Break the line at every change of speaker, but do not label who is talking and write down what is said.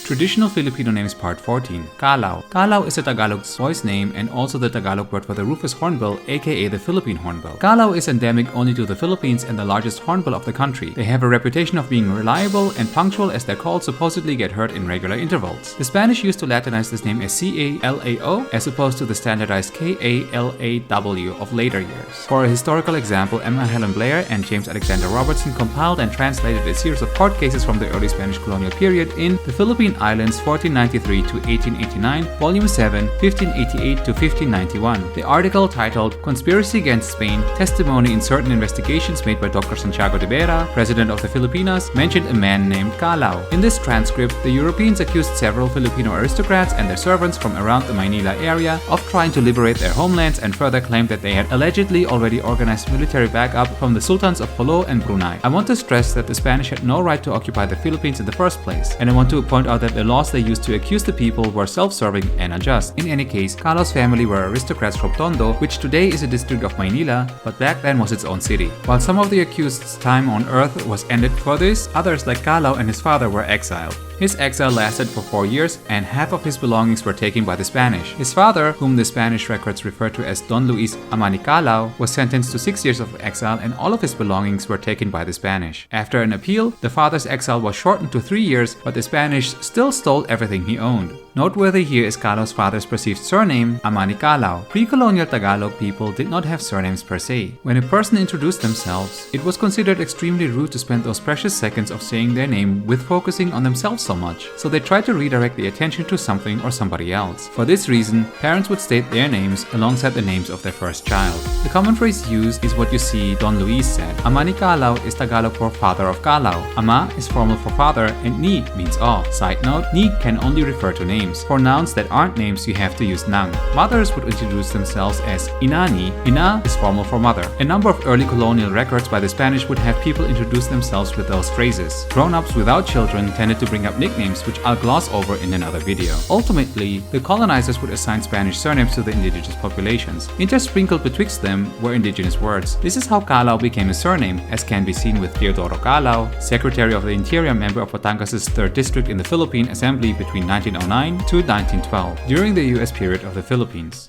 Traditional Filipino names Part 14. Kalaw. Kalaw is a Tagalog boy's name and also the Tagalog word for the rufous hornbill, aka the Philippine hornbill. Kalaw is endemic only to the Philippines and the largest hornbill of the country. They have a reputation of being reliable and punctual as their calls supposedly get heard in regular intervals. The Spanish used to Latinize this name as Calao as opposed to the standardized Kalaw of later years. For a historical example, Emma Helen Blair and James Alexander Robertson compiled and translated a series of court cases from the early Spanish colonial period in The Philippine Islands 1493 to 1889, Volume 7, 1588 to 1591. The article titled Conspiracy Against Spain, Testimony in Certain Investigations Made by Dr. Santiago de Vera, President of the Filipinos, mentioned a man named Kalaw. In this transcript, the Europeans accused several Filipino aristocrats and their servants from around the Maynila area of trying to liberate their homelands and further claimed that they had allegedly already organized military backup from the sultans of Kalaw and Brunei. I want to stress that the Spanish had no right to occupy the Philippines in the first place, and I want to point out that the laws they used to accuse the people were self-serving and unjust. In any case, Kalaw's family were aristocrats from Tondo, which today is a district of Maynila, but back then was its own city. While some of the accused's time on earth was ended for this, others like Kalaw and his father were exiled. His exile lasted for 4 years, and half of his belongings were taken by the Spanish. His father, whom the Spanish records refer to as Don Luis Amani Kalaw, was sentenced to 6 years of exile, and all of his belongings were taken by the Spanish. After an appeal, the father's exile was shortened to 3 years, but the Spanish still stole everything he owned. Noteworthy here is Kalaw's father's perceived surname, Amani Kalaw. Pre-colonial Tagalog people did not have surnames per se. When a person introduced themselves, it was considered extremely rude to spend those precious seconds of saying their name with focusing on themselves so much, so they tried to redirect the attention to something or somebody else. For this reason, parents would state their names alongside the names of their first child. The common phrase used is what you see Don Luis said. Amani Kalaw is Tagalog for father of Kalaw. Ama is formal for father and ni means of. Side note, ni can only refer to names. For nouns that aren't names, you have to use nang. Mothers would introduce themselves as inani. Ina is formal for mother. A number of early colonial records by the Spanish would have people introduce themselves with those phrases. Grown-ups without children tended to bring up nicknames, which I'll gloss over in another video. Ultimately, the colonizers would assign Spanish surnames to the indigenous populations. Intersprinkled betwixt them were indigenous words. This is how Kalaw became a surname, as can be seen with Teodoro Kalaw, Secretary of the Interior, member of Batangas' 3rd District in the Philippine Assembly between 1909 to 1912, during the US period of the Philippines.